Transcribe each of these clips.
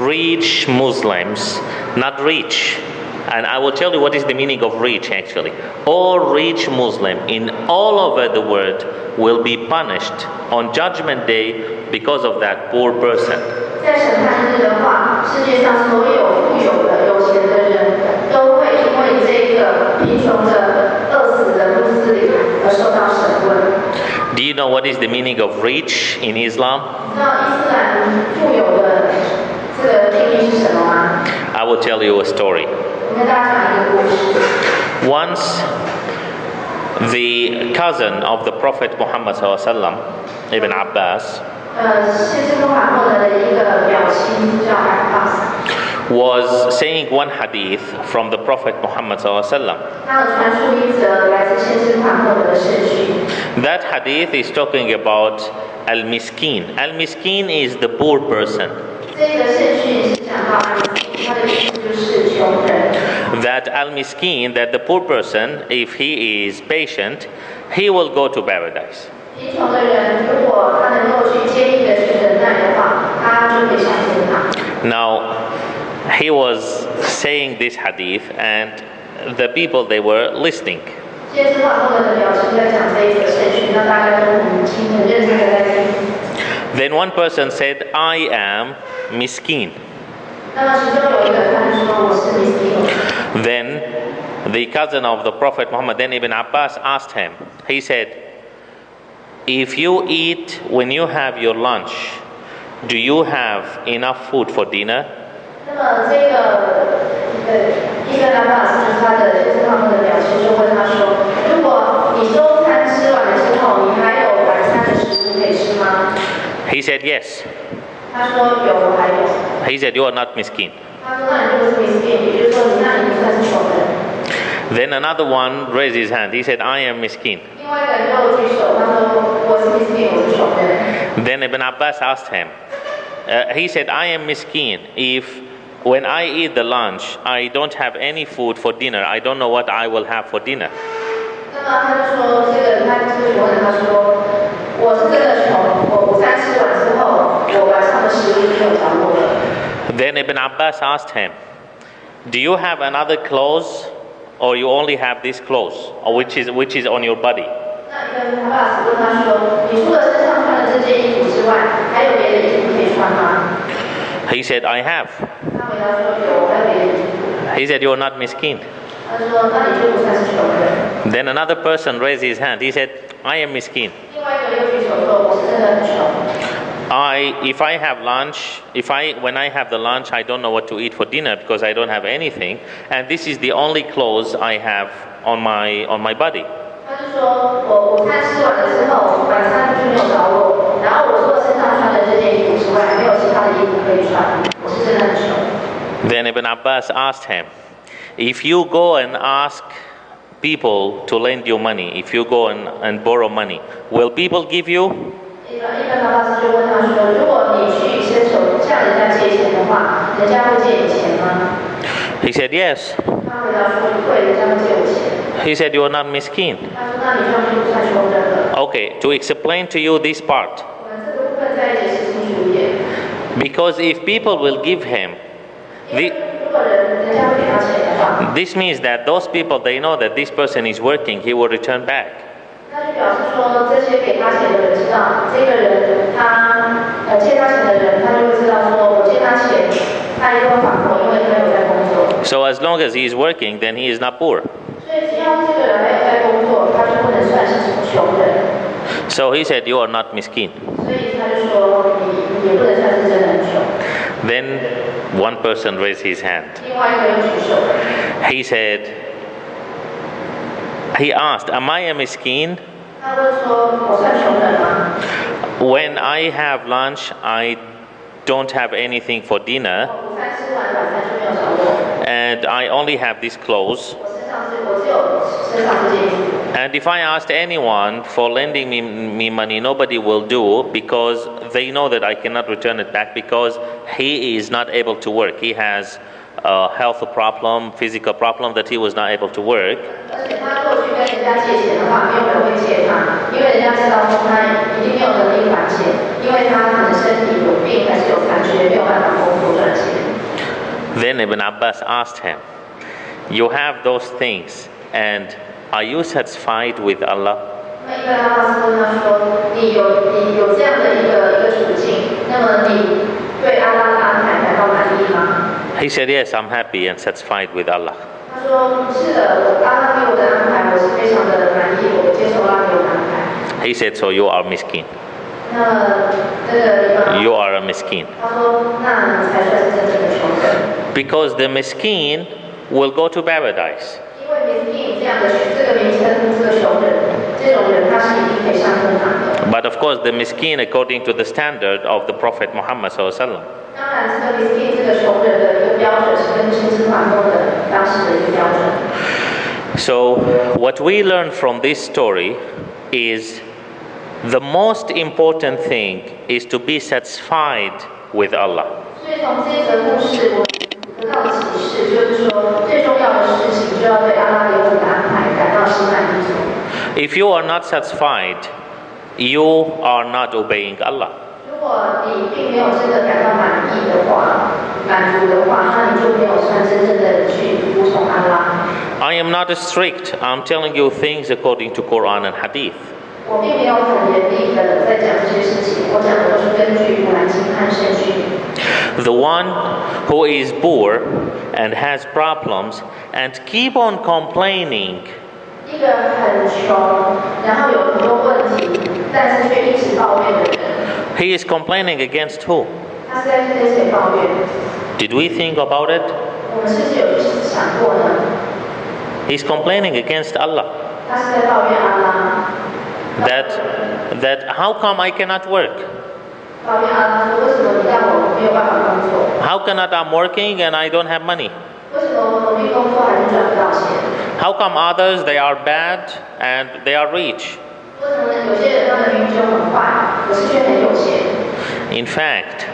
rich Muslims, not rich. And I will tell you what is the meaning of rich actually. All rich Muslim in all over the world will be punished on Judgment Day because of that poor person. 在审判日的话，世界上所有富有的、有钱的人都会因为这个贫穷的、饿死的穆斯林而受到审问。Do you know what is the meaning of rich in Islam? 你知道伊斯兰富有的这个定义是什么吗？ I will tell you a story. 我跟大家讲一个故事。Once, the cousin of the Prophet Muhammad ﷺ, Ibn Abbas, 先知穆罕默德的一个表亲叫阿巴斯。was saying one hadith from the Prophet Muhammad ﷺ. 他有传述一则来自先知穆罕默德的圣训。That hadith is talking about al-miskin. Al-miskin is the poor person. 这个圣训是讲到他的意思就是穷人。That al-miskin, that the poor person, if he is patient, he will go to paradise. 贫穷的人，如果他能够去坚毅的去忍耐的话，他就会上天堂。Now, he was saying this hadith, and the people they were listening. 先知穆罕默德的表情在讲这一则圣训，让大家都很听、很认真的在听。Then one person said, "I am miskin." 那么其中有一个人他就说我是 miskin。 Then the cousin of the Prophet Muhammad, then Ibn Abbas asked him. He said, "If you eat when you have your lunch, do you have enough food for dinner?" 那么这个伊本阿巴斯就是他的先知穆罕默德的表情，就问他说：如果你中餐吃完了之后，你还有晚餐的食物可以吃吗？ He said, "Yes." 他说有，还有。He said, "You are not miskin." 他说那你就不是 miskin， 也就是说那你不算是穷人。 Then another one raised his hand. He said, "I am miskin." 另外一个人就举手，他说我是 miskin， 我是穷人。 Then Ibn Abbas asked him. He said, "I am miskin if when I eat the lunch, I don't have any food for dinner. I don't know what I will have for dinner." 那么他就说他这个穷人他说我是真的穷，我午餐吃完之后，我晚上的食物没有着落了。 Then Ibn Abbas asked him, "Do you have another clothes, or you only have this clothes, or which is on your body?" 那伊本阿巴斯问他说：你除了身上穿的这件衣服之外，还有别的衣服可以穿吗？ He said, "I have." 他回答说有，还有别的衣服。 He said, "You are not miskin." 他说那你就不算是穷人。 Then another person raised his hand. He said, "I am miskin. 另外一个又举手说我是真的很穷。 If I have lunch, when I have the lunch, I don't know what to eat for dinner because I don't have anything, and this is the only clothes I have on my body." 他就说我午餐吃完了之后，晚餐就没有着落，然后我除了身上穿的这件衣服之外，没有其他的衣服可以穿，我是真的很穷。 Then Ibn Abbas asked him, "If you go and ask people to lend you money, if you go and borrow money, will people give you?" 伊本阿巴斯就问他说：如果你去伸手向人家借钱的话，人家会借你钱吗？ He said, "Yes." 他回答说会，人家会借我钱。 He said, "You are not miskin." 他说那你这样就不算穷人了。 Okay, to explain to you this part, 我们这个部分再解释清楚一点。 because if people will give him, 如果人家会给他钱的话， this means that those people, they know that this person is working, he will return back. 那就表示说，这些给他钱的人知道，这个人他借他钱的人，他就会知道说，我借他钱，他一定会还我，因为他有在工作。 So as long as he is working, then he is not poor. 所以只要这个人还有在工作，他就不能算是穷人。 So he said, "You are not miskin." 所以他就说，你也不能算是真的很穷。 Then one person raised his hand. 另外一个又举手， He said, he asked, "Am I a miskin? 他问说，我算穷人吗？ When I have lunch, I don't have anything for dinner, 午餐吃完，晚餐就没有着落。 and I only have these clothes. 我只有身上这件衣服。 And if I asked anyone for lending me money, nobody will do because they know that I cannot return it back because he is not able to work. He has a health problem, physical problem that he was not able to work. 而且他过去跟人家借钱的话，没有人会借他，因为人家知道说他已经没有能力还钱，因为他可能身体有病还是有残缺，没有办法工作赚钱。Then Ibn Abbas asked him, you have those things, and are you satisfied with Allah? 那伊本阿巴斯问他说：“你有这样的一个处境，那么你对阿拉的安排感到满意吗？” He said, yes, I'm happy and satisfied with Allah. 他说：“是的，阿拉给我的安排，我是非常的满意，我接受阿拉给我的安排。” He said, so you are miskin. 那么这个 You are a miskin. 他说：“那你才算是真正的穷人。” Because the miskin will go to paradise. 因为 miskin 这样的这个名称，这个穷人，这种人他是一定可以上天堂的。But of course, the miskin according to the standard of the Prophet Muhammad sallallahu alaihi wasallam. 当然，这个 miskin 这个穷人的一个标准是跟先知传播的当时的一个标准。So, what we learn from this story is the most important thing is to be satisfied with Allah. 所以从这则故事，我得到的启示就是说，最重要的事情就要对阿拉给我们的安排感到心满意足。If you are not satisfied, you are not obeying Allah. 如果你并没有真的感到满意的话、满足的话，那你就没有算真正的去服从阿拉。I am not strict. I'm telling you things according to Quran and Hadith. 我并没有很严厉的在讲这些事情，我讲的都是根据《古兰经》和圣训。The one who is poor and has problems and keep on complaining, 一个很穷，然后有很多问题，但是却一直抱怨的人， he is complaining against who? 他是在对谁抱怨？ Did we think about it? 我们是不是有想过呢？ He's complaining against Allah. 他是在抱怨阿拉， That how come I cannot work? 抱怨阿拉说为什么你让我没有办法工作？ How cannot I'm working and I don't have money? 为什么我努力工作还是赚不到钱？ How come others they are bad and they are rich? 为什么有些人他们明明就很坏，可是却很有钱？ In fact,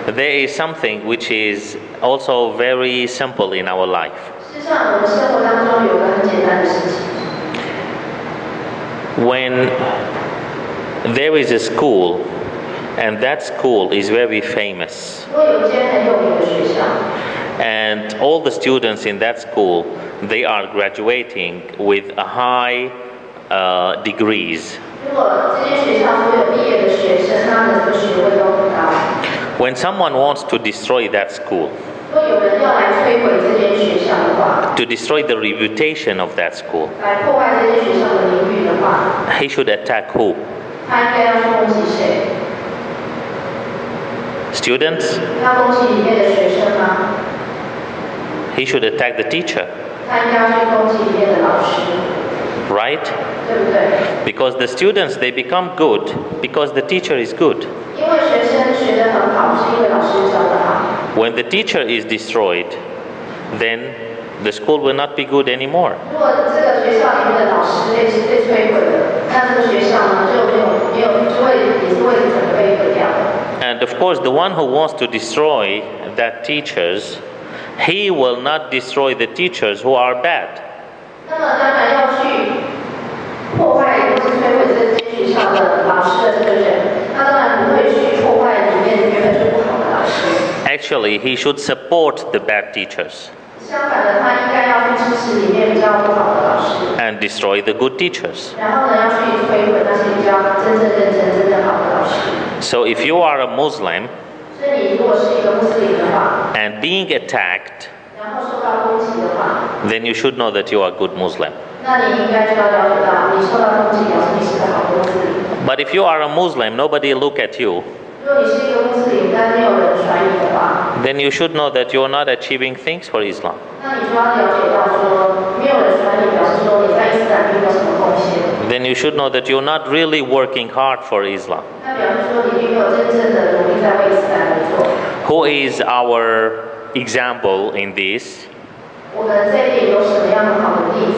there is something which is also very simple in our life. 事实上，我们生活当中有个很简单的事情。 When there is a school and that school is very famous, 如果有一间很有名的学校， and all the students in that school they are graduating with a high degrees. 如果这间学校所有毕业的学生，他们的这个学位都很高， When someone wants to destroy that school, 如果有人要来摧毁这间学校的话， to destroy the reputation of that school, 来破坏这间学校的名誉的话， he should attack who? 他应该要去攻击谁？ Students? 要攻击里面的学生吗？ He should attack the teacher, 他应该要去攻击里面的老师， right? 对不对？ Because the students they become good because the teacher is good. 因为学生学得很好，是因为老师教得好。 When the teacher is destroyed, then the school will not be good anymore. 如果这个学校里面的老师被摧毁了，那这个学校呢就也是会整个被毁掉的。 And of course, the one who wants to destroy that teachers, he will not destroy the teachers who are bad. 那么当然要去破坏或是摧毁这间学校的老师的这个人，他当然不会去破坏里面原本就不好的老师。 Actually, he should support the bad teachers 相反的，他应该要去支持里面比较不好的老师， and destroy the good teachers. 然后呢要去摧毁那些比较真正认真、真正好的老师。 So if you are a Muslim 所以你如果是一个穆斯林的话， and being attacked, 然后受到攻击的话， then you should know that you are a good Muslim. 那你应该就要了解到，你受到攻击表示你是个好穆斯林。 But if you are a Muslim, nobody look at you, 如果你是一个穆斯林，但没有人甩你的话， then you should know that you are not achieving things for Islam. 那你就要了解到说，没有人甩你，表示说你在伊斯兰并没有什么贡献。 Then you should know that you're not really working hard for Islam. 那表示说你并没有真正的努力在为伊斯兰而做。 Who is our example in this? 我们这里有什么样很好的例子？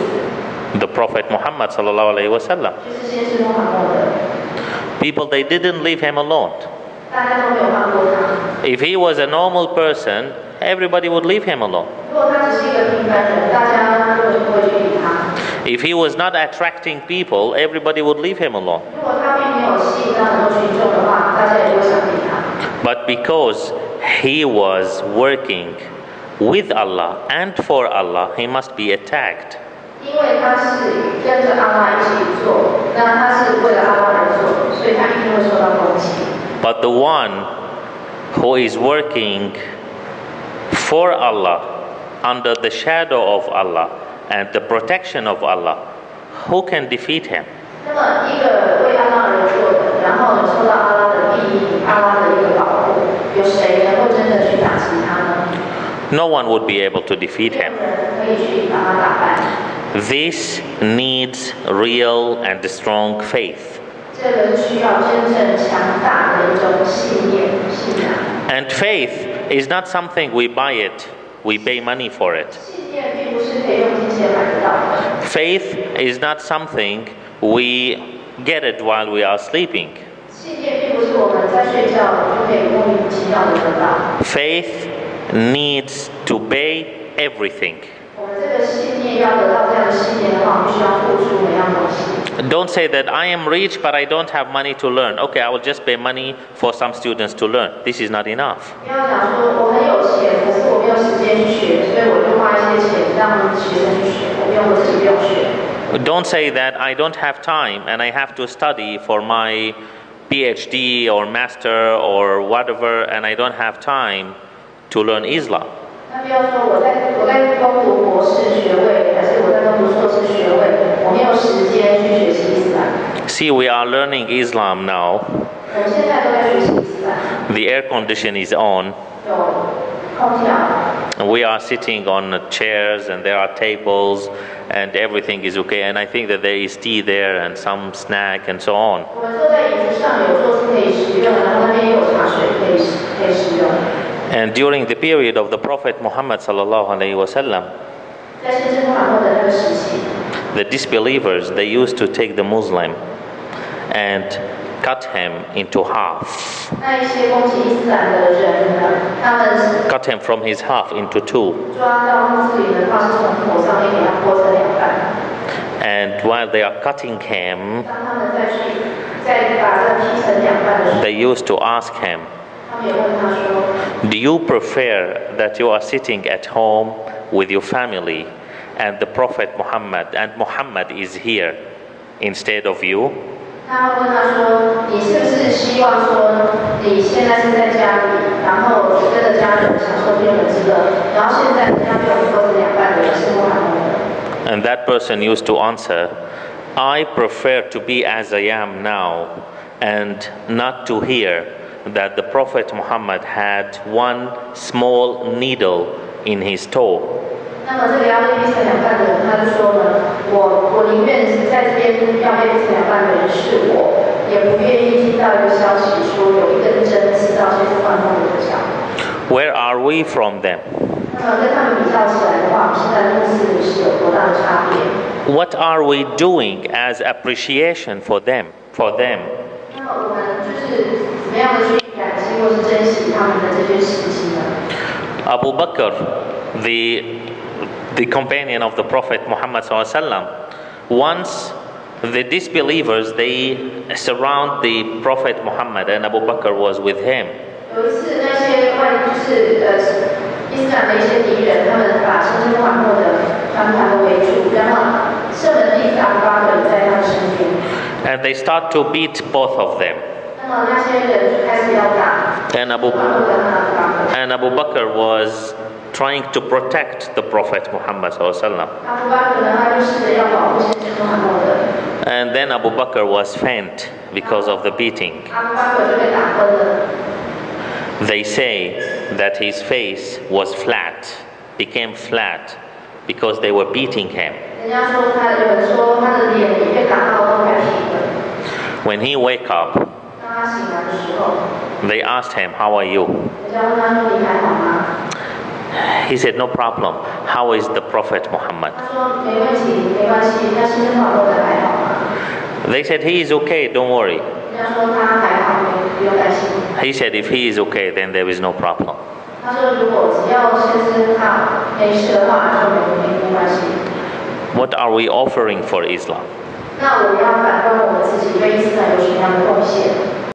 The Prophet Muhammad sallallahu alaihi wasallam. 就是先知穆罕默德， People they didn't leave him alone. 大家都没有放过他。 If he was a normal person, everybody would leave him alone. 如果他只是一个平凡人，大家根本就不会去理他。 If he was not attracting people, everybody would leave him alone. 如果他并没有吸引到很多群众的话，大家也不会想理他。 But because he was working with Allah and for Allah, he must be attacked. 因为他是跟着阿拉一起做，那他是为了阿拉来做，所以他一定会受到攻击。But the one who is working for Allah, under the shadow of Allah and the protection of Allah, who can defeat him? 那么一个为阿拉而做的，然后受到阿拉的庇荫、阿拉的一个保护，有谁能够真的去打击他呢？ No one would be able to defeat him. 没有人可以去把他打败。This needs real and strong faith. 这个需要真正强大的一种信念、信仰。And faith is not something we buy it, we pay money for it. 信念并不是可以用金钱买得到的。Faith is not something we get it while we are sleeping. 信念并不是我们在睡觉就可以莫名其妙的得到。Faith needs to pay everything. 我们这个信念要得到这样的信念的话，我们必须要付出每样东西。Don't say that I am rich but I don't have money to learn. Okay, I will just pay money for some students to learn. This is not enough. 不要讲说我很有钱，可是我没有时间去学，所以我就花一些钱让学生去学，我自己不用学。Don't say that I don't have time and I have to study for my PhD or master or whatever and I don't have time to learn Islam. 那不要说我在攻读博士学位，还是我在攻读硕士学位，我没有时间去学习伊斯兰。See, we are learning Islam now. 我们现在都在学习伊斯兰。The air condition is on. 有空调。We are sitting on chairs and there are tables and everything is okay. And I think that there is tea there and some snack and so on. 我们坐在椅子上，有桌子可以使用，然后那边也有茶水可以使用。And during the period of the Prophet Muhammad sallallahu alaihi wasallam, 在先知穆罕默德那个时期， the disbelievers, they used to take the Muslim and cut him into half. 那一些攻击伊斯兰的人呢，他们 Cut him from his half into two. 抓到穆斯林的话，是从头上面给他剥成两半。And while they are cutting him, 当他们再把这劈成两半的时候， they used to ask him, 他们也问他说 do you prefer that you are sitting at home with your family and the Prophet Muhammad and Muhammad is here instead of you? 他问他说：“你是不是希望说你现在是在家里，然后跟着家人享受天伦之乐，然后现在人家被我们分成两半的人是穆罕默德？” And that person used to answer, I prefer to be as I am now and not to hear that the Prophet Muhammad had one small needle in his toe. 那么这个要被劈成两半的人，他就说呢：“我宁愿是在这边要被劈成两半的人是我，也不愿意听到一个消息说有一根针刺到先知穆罕默德的脚。” Where are we from them? 那么跟他们比较起来的话，我们现在穆斯林是有多大的差别？ What are we doing as appreciation for them? 那么我们就是怎么样的去感激或是珍惜他们的这些事情呢？ Abu Bakr, the companion of the Prophet Muhammad SAW, once the disbelievers, they surround the Prophet Muhammad and Abu Bakr was with him. 有一次，那些伊斯兰的一些敌人，他们把先知穆罕默德团团围住，然后圣人弟子阿布巴克在他们身边。And they start to beat both of them. 那么那些人就开始要打 And 穆罕默德和阿布巴克。And Abu Bakr was trying to protect the Prophet Muhammad SAW. 阿布巴克呢，他就试着要保护先知穆罕默德。And then Abu Bakr was faint because of the beating. 阿布巴克就被打昏了。They say that his face was flat, became flat because they were beating him. 人家说他，有人说他的脸被打到都快平了。When he woke up, 当他醒来的时候， they asked him, "How are you?" 人家问他说：“你还好吗？” He said, "No problem. How is the Prophet Muhammad?" 他说：“没问题，没关系。那先知穆罕默德还好吗？” They said, "He is okay, don't worry." 人家说他还好，不用担心。He said, "If he is okay, then there is no problem." 他说：“如果只要先知他没事的话，就没关系。” What are we offering for Islam? 那我们要反观我们自己对伊斯兰有什么样的贡献？